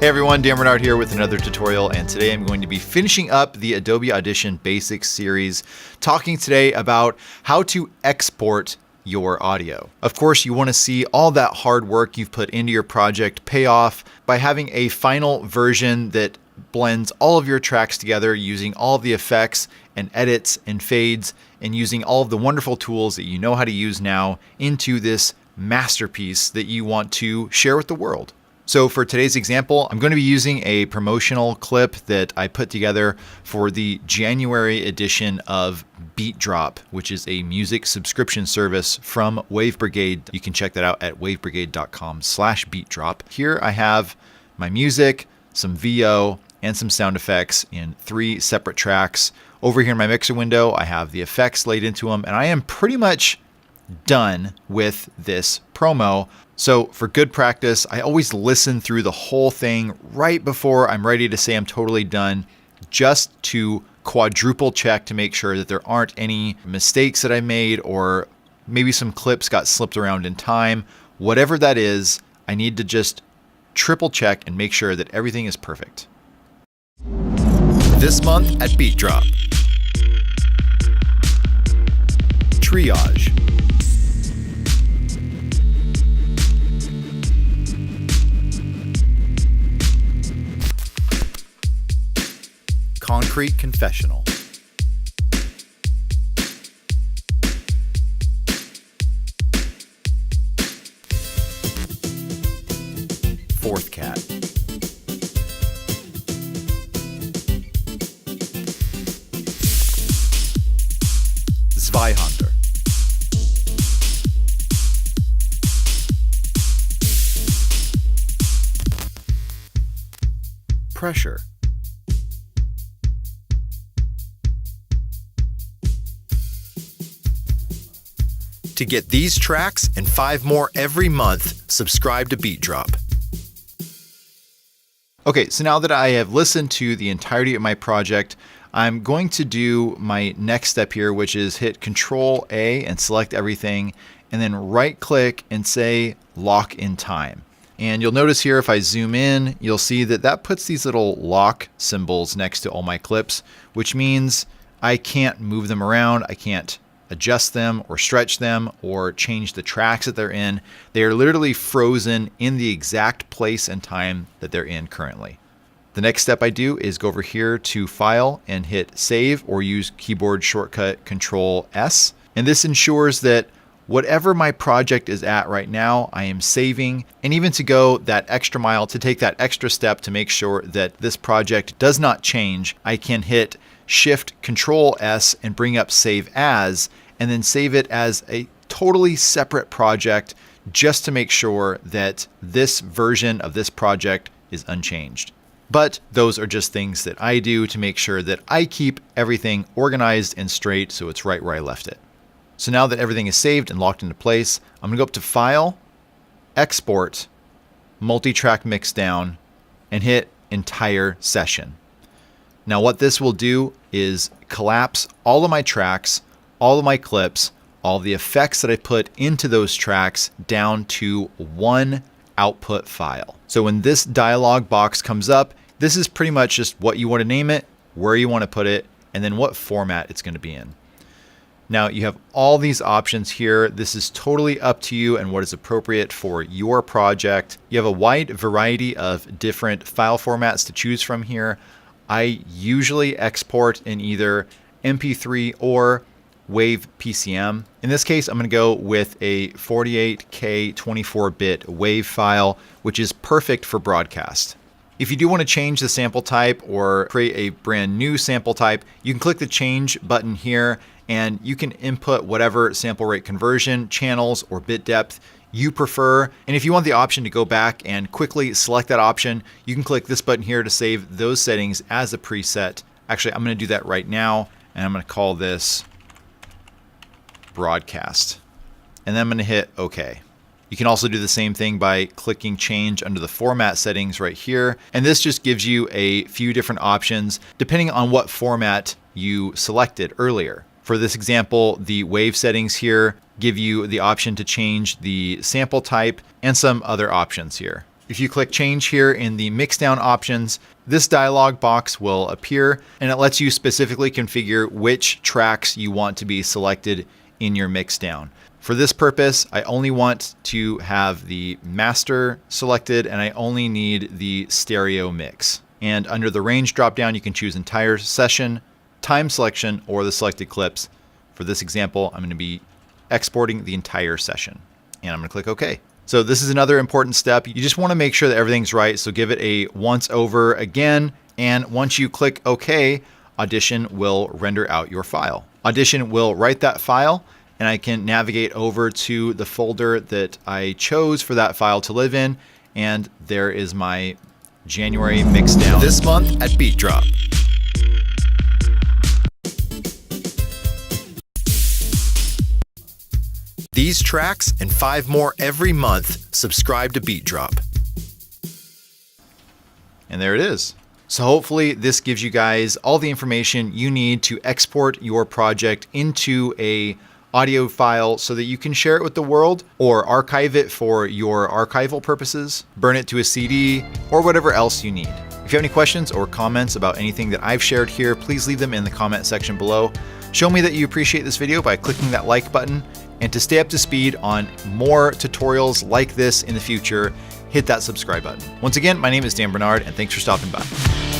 Hey everyone, Dan Bernard here with another tutorial, and today I'm going to be finishing up the Adobe Audition Basics series, talking today about how to export your audio. Of course, you want to see all that hard work you've put into your project pay off by having a final version that blends all of your tracks together using all of the effects and edits and fades and using all of the wonderful tools that you know how to use now into this masterpiece that you want to share with the world. So for today's example, I'm going to be using a promotional clip that I put together for the January edition of Beat Drop, which is a music subscription service from Wave Brigade. You can check that out at wavebrigade.com/beatdrop. Here I have my music, some VO, and some sound effects in 3 separate tracks. Over here in my mixer window, I have the effects laid into them, and I am pretty much done with this promo. So for good practice, I always listen through the whole thing right before I'm ready to say I'm totally done, just to quadruple check to make sure that there aren't any mistakes that I made, or maybe some clips got slipped around in time. Whatever that is, I need to just triple check and make sure that everything is perfect. This month at Beat Drop. Triage. Concrete Confessional. Fourth Cat. Zweihander. Pressure. To get these tracks and 5 more every month, subscribe to Beat Drop. Okay, so now that I have listened to the entirety of my project, I'm going to do my next step here, which is hit Control A and select everything, and then right click and say Lock in Time. And you'll notice here, if I zoom in, you'll see that that puts these little lock symbols next to all my clips, which means I can't move them around. I can't adjust them or stretch them or change the tracks that they're in. They are literally frozen in the exact place and time that they're in currently. The next step I do is go over here to File and hit Save, or use keyboard shortcut Control S. And this ensures that whatever my project is at right now, I am saving. And even to go that extra mile, to take that extra step to make sure that this project does not change, I can hit Shift Control S and bring up Save As, and then save it as a totally separate project, just to make sure that this version of this project is unchanged. But those are just things that I do to make sure that I keep everything organized and straight, so it's right where I left it. So now that everything is saved and locked into place, I'm gonna go up to File, Export, Multi-Track Mixdown, and hit Entire Session. Now what this will do is collapse all of my tracks, all of my clips, all the effects that I put into those tracks down to one output file. So when this dialog box comes up, this is pretty much just what you want to name it, where you want to put it, and then what format it's going to be in. Now you have all these options here. This is totally up to you and what is appropriate for your project. You have a wide variety of different file formats to choose from here. I usually export in either MP3 or Wave PCM. In this case, I'm going to go with a 48K 24-bit WAV file, which is perfect for broadcast. If you do want to change the sample type or create a brand new sample type, you can click the change button here, and you can input whatever sample rate conversion, channels, or bit depth you prefer. And if you want the option to go back and quickly select that option, you can click this button here to save those settings as a preset. Actually, I'm going to do that right now, and I'm going to call this Broadcast. And then I'm going to hit OK. You can also do the same thing by clicking change under the format settings right here. And this just gives you a few different options depending on what format you selected earlier. For this example, the wave settings here give you the option to change the sample type and some other options here. If you click change here in the Mixdown options, this dialog box will appear and it lets you specifically configure which tracks you want to be selected in your Mixdown. For this purpose, I only want to have the master selected and I only need the stereo mix. And under the range dropdown, you can choose entire session, time selection, or the selected clips. For this example, I'm going to be exporting the entire session and I'm going to click OK. So this is another important step. You just want to make sure that everything's right. So give it a once over again. And once you click OK, Audition will render out your file. Audition will write that file and I can navigate over to the folder that I chose for that file to live in. And there is my January Mixdown. This month at Beat Drop. These tracks and 5 more every month. Subscribe to Beat Drop. And there it is. So hopefully this gives you guys all the information you need to export your project into a audio file so that you can share it with the world or archive it for your archival purposes, burn it to a CD, or whatever else you need. If you have any questions or comments about anything that I've shared here, please leave them in the comment section below. Show me that you appreciate this video by clicking that like button. And to stay up to speed on more tutorials like this in the future, hit that subscribe button. Once again, my name is Dan Bernard, and thanks for stopping by.